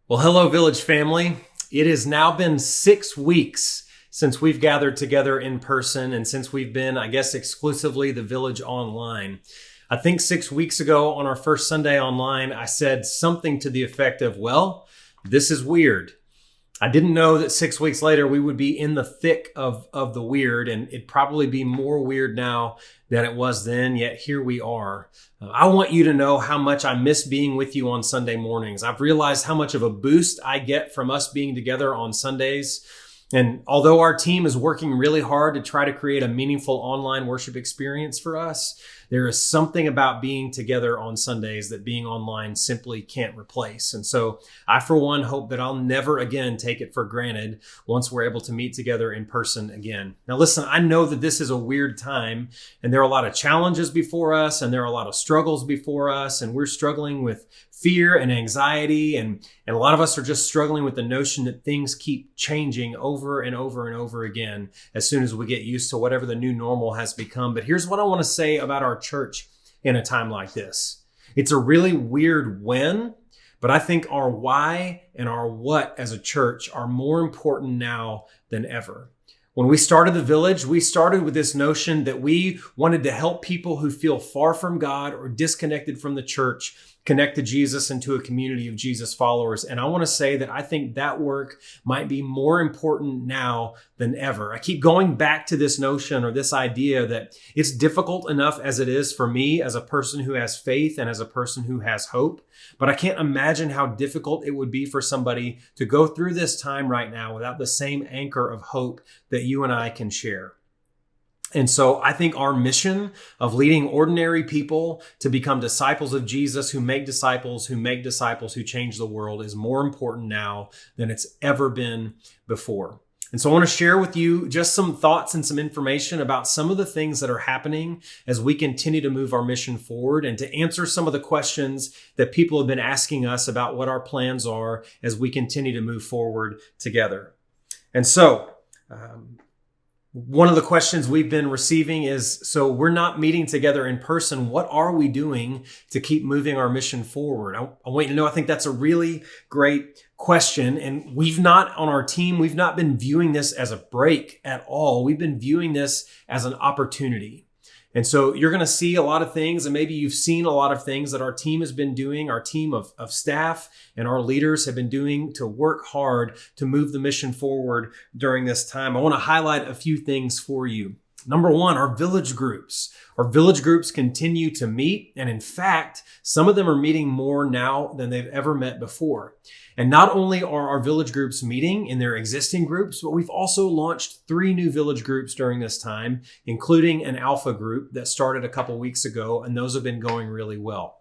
Well, hello, Village family. It has now been 6 weeks since we've gathered together in person and since we've been, I guess, exclusively the Village online. I think 6 weeks ago on our first Sunday online, I said something to the effect of, well, this is weird. I didn't know that 6 weeks later we would be in the thick of the weird, and it'd probably be more weird now than it was then, yet here we are. I want you to know how much I miss being with you on Sunday mornings. I've realized how much of a boost I get from us being together on Sundays. And although our team is working really hard to try to create a meaningful online worship experience for us, there is something about being together on Sundays that being online simply can't replace. And so I, for one, hope that I'll never again take it for granted once we're able to meet together in person again. Now, listen, I know that this is a weird time and there are a lot of challenges before us and there are a lot of struggles before us, and we're struggling with fear and anxiety, and a lot of us are just struggling with the notion that things keep changing over and over and over again as soon as we get used to whatever the new normal has become. But here's what I want to say about our church in a time like this. It's a really weird when, but I think our why and our what as a church are more important now than ever. When we started the Village, we started with this notion that we wanted to help people who feel far from God or disconnected from the church connect to Jesus and to a community of Jesus followers. And I want to say that I think that work might be more important now than ever. I keep going back to this notion or this idea that it's difficult enough as it is for me as a person who has faith and as a person who has hope. But I can't imagine how difficult it would be for somebody to go through this time right now without the same anchor of hope that you and I can share. And so I think our mission of leading ordinary people to become disciples of Jesus, who make disciples, who change the world, is more important now than it's ever been before. And so I want to share with you just some thoughts and some information about some of the things that are happening as we continue to move our mission forward, and to answer some of the questions that people have been asking us about what our plans are as we continue to move forward together. And so, one of the questions we've been receiving is, so we're not meeting together in person. What are we doing to keep moving our mission forward? I want you to know, I think that's a really great question. And on our team, we've not been viewing this as a break at all. We've been viewing this as an opportunity. And so you're going to see a lot of things, and maybe you've seen a lot of things that our team has been doing, our team of staff and our leaders have been doing to work hard to move the mission forward during this time. I want to highlight a few things for you. Number one, our village groups. Our village groups continue to meet. And in fact, some of them are meeting more now than they've ever met before. And not only are our village groups meeting in their existing groups, but we've also launched 3 new village groups during this time, including an alpha group that started a couple weeks ago. And those have been going really well.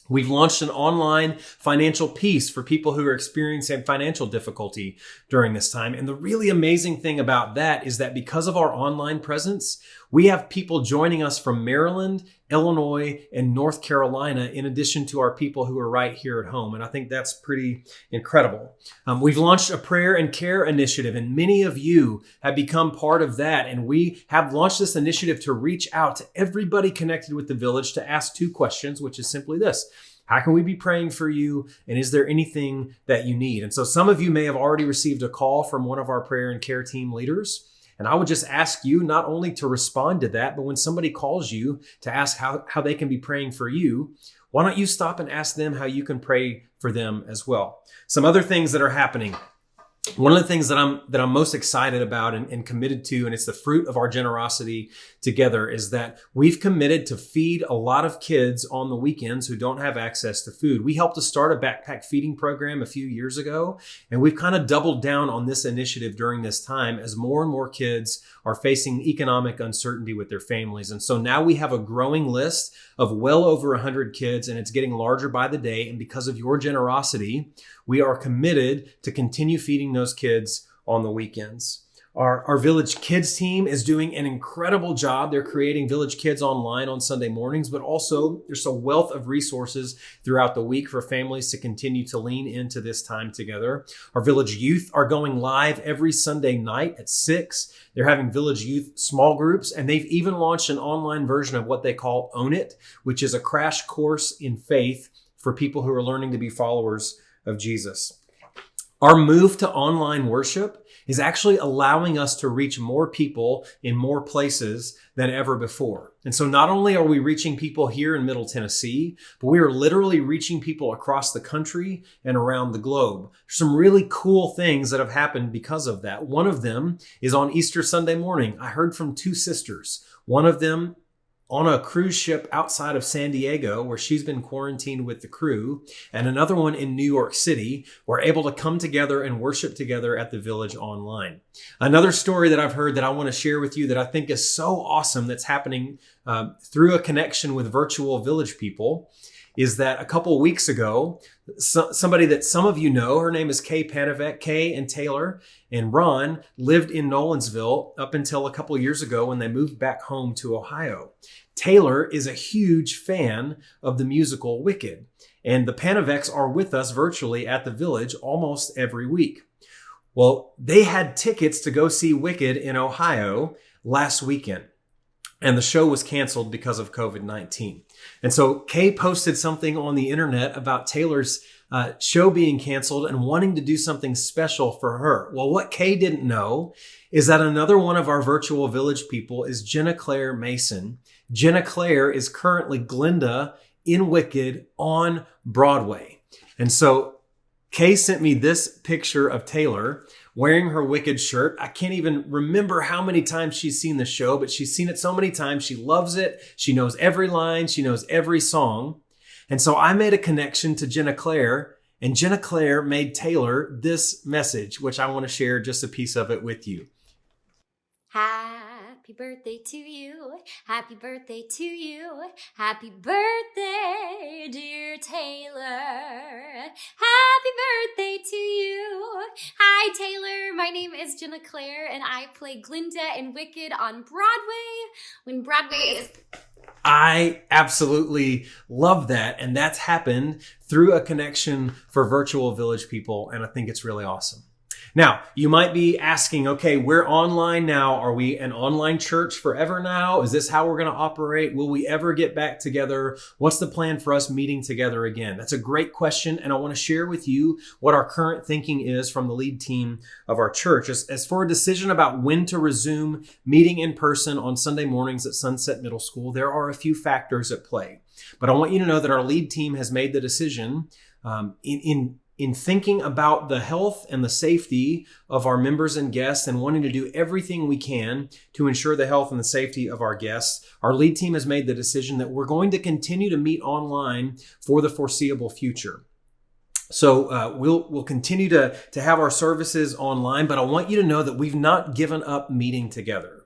We've launched an online financial piece for people who are experiencing financial difficulty during this time. And the really amazing thing about that is that because of our online presence, we have people joining us from Maryland, Illinois, and North Carolina, in addition to our people who are right here at home. And I think that's pretty incredible. We've launched a prayer and care initiative, and many of you have become part of that. And we have launched this initiative to reach out to everybody connected with the Village to ask 2 questions, which is simply this: how can we be praying for you? And is there anything that you need? And so some of you may have already received a call from one of our prayer and care team leaders. And I would just ask you not only to respond to that, but when somebody calls you to ask how they can be praying for you, why don't you stop and ask them how you can pray for them as well? Some other things that are happening. One of the things that I'm most excited about and committed to, and it's the fruit of our generosity together, is that we've committed to feed a lot of kids on the weekends who don't have access to food. We helped to start a backpack feeding program a few years ago, and we've kind of doubled down on this initiative during this time as more and more kids are facing economic uncertainty with their families. And so now we have a growing list of well over 100 kids, and it's getting larger by the day. And because of your generosity, we are committed to continue feeding those kids on the weekends. Our Village Kids team is doing an incredible job. They're creating Village Kids online on Sunday mornings, but also there's a wealth of resources throughout the week for families to continue to lean into this time together. Our Village Youth are going live every Sunday night at 6. They're having Village Youth small groups, and they've even launched an online version of what they call Own It, which is a crash course in faith for people who are learning to be followers of Jesus. Our move to online worship is actually allowing us to reach more people in more places than ever before. And so not only are we reaching people here in Middle Tennessee, but we are literally reaching people across the country and around the globe. There's some really cool things that have happened because of that. One of them is on Easter Sunday morning. I heard from two sisters. One of them on a cruise ship outside of San Diego, where she's been quarantined with the crew, and another one in New York City, were able to come together and worship together at the Village online. Another story that I've heard that I want to share with you that I think is so awesome that's happening through a connection with virtual Village people is that a couple of weeks ago, somebody that some of you know, her name is Kay Panavec. Kay and Taylor and Ron lived in Nolensville up until a couple of years ago when they moved back home to Ohio. Taylor is a huge fan of the musical Wicked, and the Panavecs are with us virtually at the Village almost every week. Well, they had tickets to go see Wicked in Ohio last weekend, and the show was canceled because of COVID-19. And so Kay posted something on the internet about Taylor's show being canceled and wanting to do something special for her. Well, what Kay didn't know is that another one of our virtual Village people is Jenna Claire Mason. Jenna Claire is currently Glinda in Wicked on Broadway. And so Kay sent me this picture of Taylor wearing her Wicked shirt. I can't even remember how many times she's seen the show, but she's seen it so many times. She loves it. She knows every line. She knows every song. And so I made a connection to Jenna Claire, and Jenna Claire made Taylor this message, which I want to share just a piece of it with you. Happy birthday to you. Happy birthday to you. Happy birthday, dear Taylor. Happy birthday to you. Hi, Taylor. My name is Jenna Claire, and I play Glinda in Wicked on Broadway when Broadway is... I absolutely love that. And that's happened through a connection for virtual Village people. And I think it's really awesome. Now, you might be asking, okay, we're online now. Are we an online church forever now? Is this how we're going to operate? Will we ever get back together? What's the plan for us meeting together again? That's a great question. And I want to share with you what our current thinking is from the lead team of our church. As for a decision about when to resume meeting in person on Sunday mornings at Sunset Middle School, there are a few factors at play. But I want you to know that our lead team has made the decision in thinking about the health and the safety of our members and guests and wanting to do everything we can to ensure the health and the safety of our guests, our lead team has made the decision that we're going to continue to meet online for the foreseeable future. So we'll continue to have our services online, but I want you to know that we've not given up meeting together.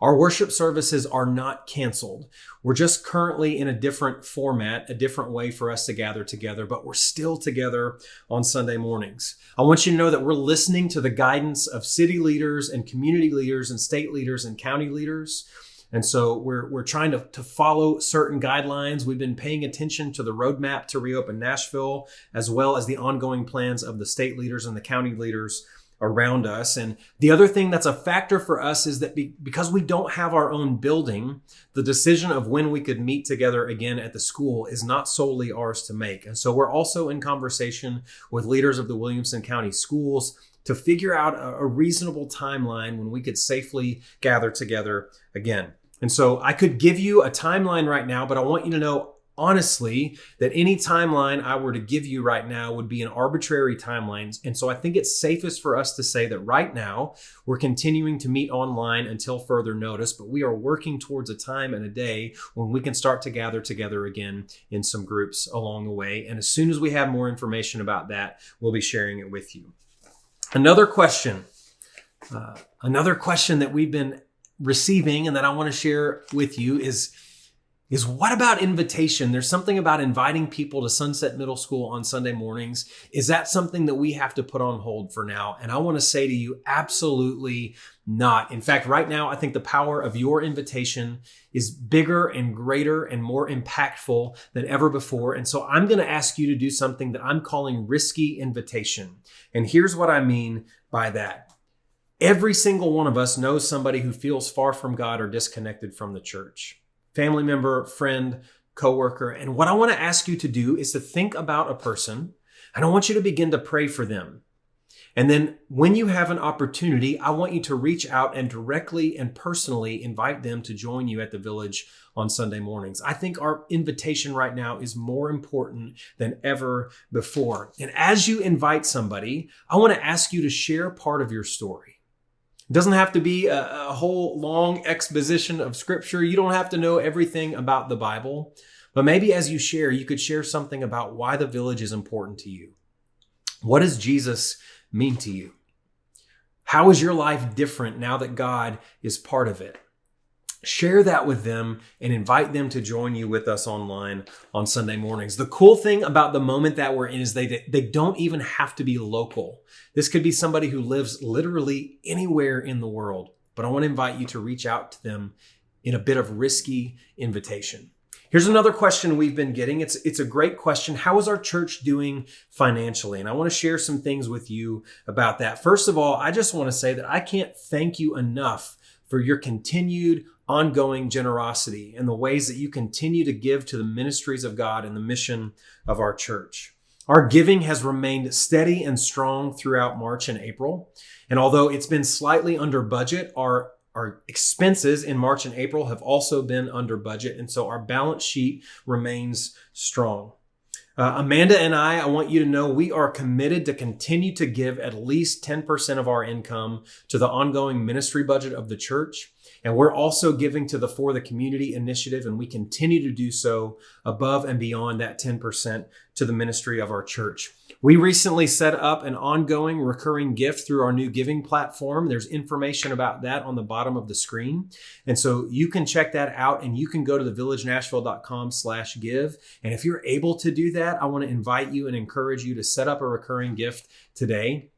Our worship services are not canceled. We're just currently in a different format, a different way for us to gather together, but we're still together on Sunday mornings. I want you to know that we're listening to the guidance of city leaders and community leaders and state leaders and county leaders. And so we're trying to follow certain guidelines. We've been paying attention to the roadmap to reopen Nashville, as well as the ongoing plans of the state leaders and the county leaders around us. And the other thing that's a factor for us is that because we don't have our own building, the decision of when we could meet together again at the school is not solely ours to make. And so we're also in conversation with leaders of the Williamson County schools to figure out a reasonable timeline when we could safely gather together again. And so I could give you a timeline right now, but I want you to know honestly that any timeline I were to give you right now would be an arbitrary timeline. And so I think it's safest for us to say that right now we're continuing to meet online until further notice, but we are working towards a time and a day when we can start to gather together again in some groups along the way. And as soon as we have more information about that, we'll be sharing it with you. Another question that we've been receiving and that I want to share with you is what about invitation? There's something about inviting people to Sunset Middle School on Sunday mornings. Is that something that we have to put on hold for now? And I want to say to you, absolutely not. In fact, right now, I think the power of your invitation is bigger and greater and more impactful than ever before. And so I'm going to ask you to do something that I'm calling risky invitation. And here's what I mean by that. Every single one of us knows somebody who feels far from God or disconnected from the church. Family member, friend, coworker. And what I want to ask you to do is to think about a person, and I want you to begin to pray for them. And then when you have an opportunity, I want you to reach out and directly and personally invite them to join you at the Village on Sunday mornings. I think our invitation right now is more important than ever before. And as you invite somebody, I want to ask you to share part of your story. It doesn't have to be a whole long exposition of scripture. You don't have to know everything about the Bible, but maybe as you share, you could share something about why the Village is important to you. What does Jesus mean to you? How is your life different now that God is part of it? Share that with them and invite them to join you with us online on Sunday mornings. The cool thing about the moment that we're in is they don't even have to be local. This could be somebody who lives literally anywhere in the world, but I want to invite you to reach out to them in a bit of risky invitation. Here's another question we've been getting. It's a great question. How is our church doing financially? And I want to share some things with you about that. First of all, I just want to say that I can't thank you enough for your continued ongoing generosity and the ways that you continue to give to the ministries of God and the mission of our church. Our giving has remained steady and strong throughout March and April. And although it's been slightly under budget, our expenses in March and April have also been under budget. And so our balance sheet remains strong. Amanda and I want you to know we are committed to continue to give at least 10% of our income to the ongoing ministry budget of the church. And we're also giving to the For the Community initiative, and we continue to do so above and beyond that 10% to the ministry of our church. We recently set up an ongoing recurring gift through our new giving platform. There's information about that on the bottom of the screen. And so you can check that out, and you can go to thevillagenashville.com/give. And if you're able to do that, I want to invite you and encourage you to set up a recurring gift today.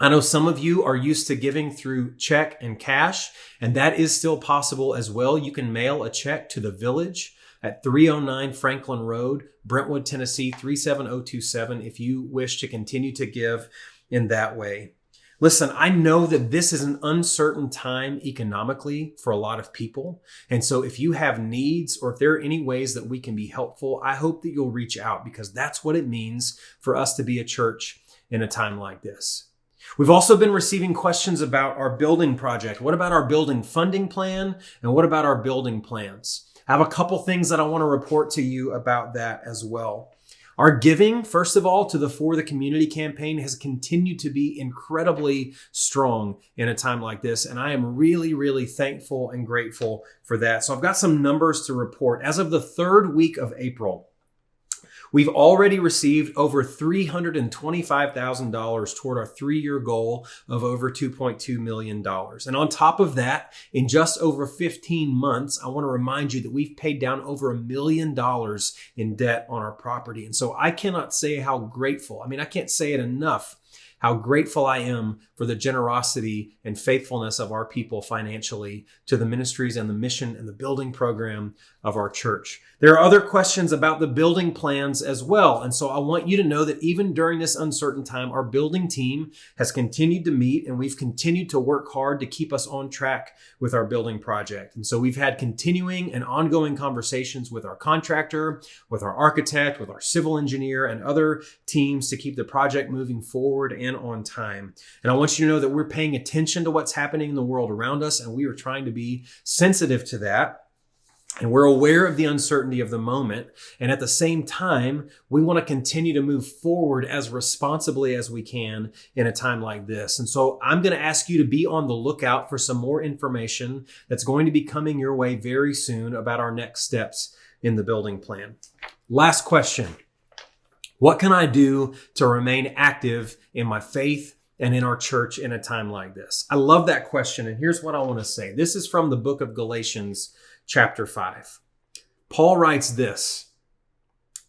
I know some of you are used to giving through check and cash, and that is still possible as well. You can mail a check to the Village at 309 Franklin Road, Brentwood, Tennessee, 37027 if you wish to continue to give in that way. Listen, I know that this is an uncertain time economically for a lot of people. And so if you have needs or if there are any ways that we can be helpful, I hope that you'll reach out, because that's what it means for us to be a church in a time like this. We've also been receiving questions about our building project. What about our building funding plan? And what about our building plans? I have a couple things that I want to report to you about that as well. Our giving, first of all, to the For the Community campaign has continued to be incredibly strong in a time like this. And I am really, really thankful and grateful for that. So I've got some numbers to report. As of the third week of April, we've already received over $325,000 toward our 3-year goal of over $2.2 million. And on top of that, in just over 15 months, I want to remind you that we've paid down over $1 million in debt on our property. And so I cannot say how grateful, I can't say it enough, how grateful I am for the generosity and faithfulness of our people financially to the ministries and the mission and the building program of our church. There are other questions about the building plans as well. And so I want you to know that even during this uncertain time, our building team has continued to meet, and we've continued to work hard to keep us on track with our building project. And so we've had continuing and ongoing conversations with our contractor, with our architect, with our civil engineer, and other teams to keep the project moving forward and on time. And I want you to know that we're paying attention to what's happening in the world around us, and we are trying to be sensitive to that. And we're aware of the uncertainty of the moment. And at the same time, we want to continue to move forward as responsibly as we can in a time like this. And so I'm going to ask you to be on the lookout for some more information that's going to be coming your way very soon about our next steps in the building plan. Last question. What can I do to remain active in my faith and in our church in a time like this? I love that question. And here's what I want to say. This is from the book of Galatians, chapter 5. Paul writes this.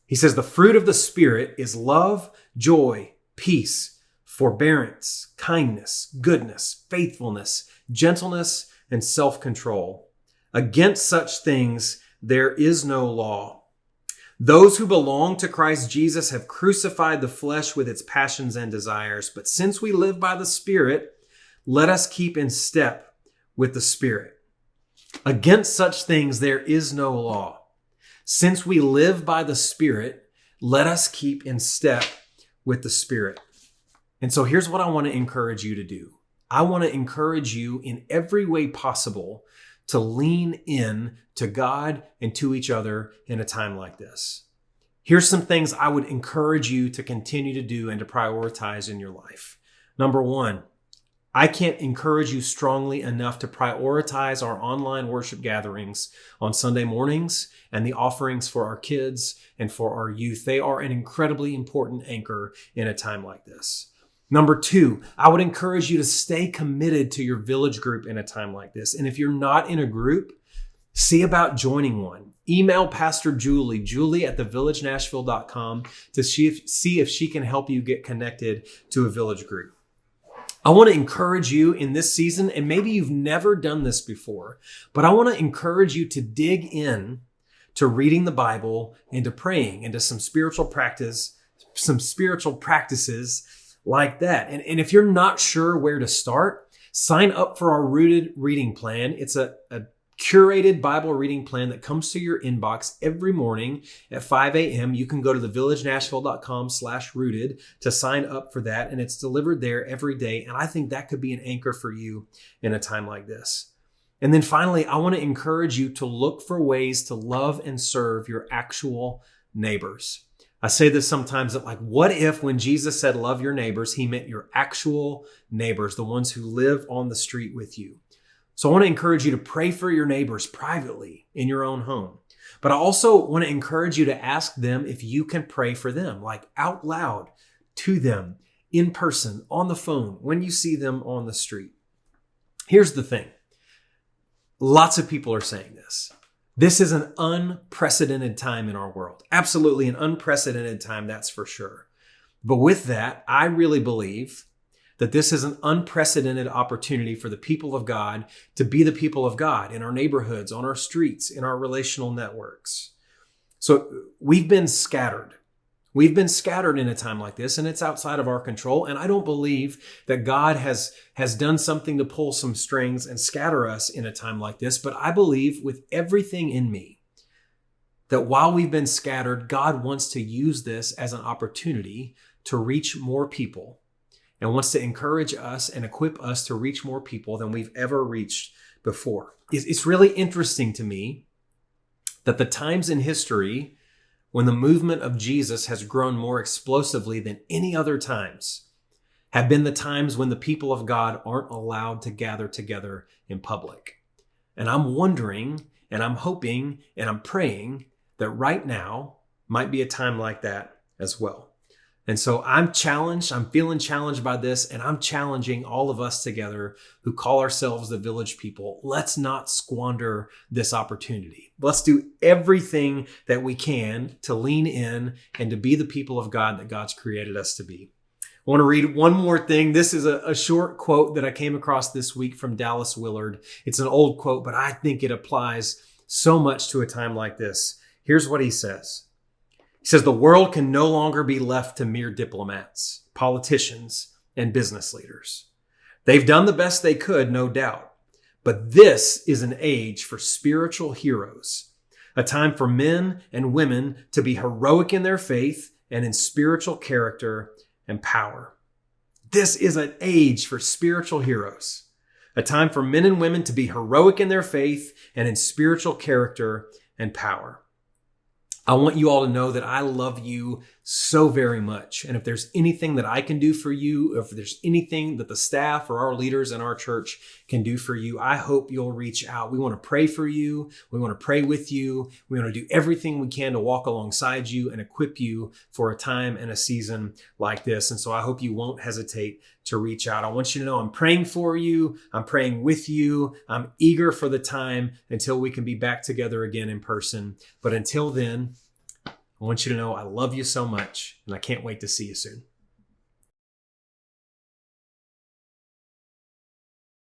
He says, the fruit of the Spirit is love, joy, peace, forbearance, kindness, goodness, faithfulness, gentleness, and self-control. Against such things there is no law. Those who belong to Christ Jesus have crucified the flesh with its passions and desires. But since we live by the Spirit, let us keep in step with the Spirit. Against such things there is no law. Since we live by the Spirit, let us keep in step with the Spirit. And so here's what I want to encourage you to do. I want to encourage you in every way possible to lean in to God and to each other in a time like this. Here's some things I would encourage you to continue to do and to prioritize in your life. Number one, I can't encourage you strongly enough to prioritize our online worship gatherings on Sunday mornings and the offerings for our kids and for our youth. They are an incredibly important anchor in a time like this. Number two, I would encourage you to stay committed to your village group in a time like this. And if you're not in a group, see about joining one. Email Pastor Julie at thevillagenashville.com to see if she can help you get connected to a village group. I want to encourage you in this season, and maybe you've never done this before, but I want to encourage you to dig in to reading the Bible and to praying and to some spiritual practices like that. And if you're not sure where to start, sign up for our Rooted reading plan. It's a curated Bible reading plan that comes to your inbox every morning at 5 a.m. You can go to thevillagenashville.com/rooted to sign up for that. And it's delivered there every day. And I think that could be an anchor for you in a time like this. And then finally, I want to encourage you to look for ways to love and serve your actual neighbors. I say this sometimes that what if when Jesus said, love your neighbors, he meant your actual neighbors, the ones who live on the street with you. So I want to encourage you to pray for your neighbors privately in your own home. But I also want to encourage you to ask them if you can pray for them, out loud to them in person, on the phone, when you see them on the street. Here's the thing. Lots of people are saying this. This is an unprecedented time in our world. Absolutely an unprecedented time, that's for sure. But with that, I really believe that this is an unprecedented opportunity for the people of God to be the people of God in our neighborhoods, on our streets, in our relational networks. So we've been scattered. We've been scattered in a time like this, and it's outside of our control. And I don't believe that God has done something to pull some strings and scatter us in a time like this. But I believe with everything in me that while we've been scattered, God wants to use this as an opportunity to reach more people and wants to encourage us and equip us to reach more people than we've ever reached before. It's really interesting to me that the times in history when the movement of Jesus has grown more explosively than any other times have been the times when the people of God aren't allowed to gather together in public. And I'm wondering, and I'm hoping, and I'm praying that right now might be a time like that as well. And so I'm challenged, I'm feeling challenged by this, and I'm challenging all of us together who call ourselves the village people. Let's not squander this opportunity. Let's do everything that we can to lean in and to be the people of God that God's created us to be. I want to read one more thing. This is a short quote that I came across this week from Dallas Willard. It's an old quote, but I think it applies so much to a time like this. Here's what he says. He says, the world can no longer be left to mere diplomats, politicians, and business leaders. They've done the best they could, no doubt. But this is an age for spiritual heroes, a time for men and women to be heroic in their faith and in spiritual character and power. This is an age for spiritual heroes, a time for men and women to be heroic in their faith and in spiritual character and power. I want you all to know that I love you so very much. And if there's anything that I can do for you, if there's anything that the staff or our leaders in our church can do for you, I hope you'll reach out. We want to pray for you. We want to pray with you. We want to do everything we can to walk alongside you and equip you for a time and a season like this. And so I hope you won't hesitate to reach out. I want you to know I'm praying for you. I'm praying with you. I'm eager for the time until we can be back together again in person. But until then, I want you to know I love you so much, and I can't wait to see you soon.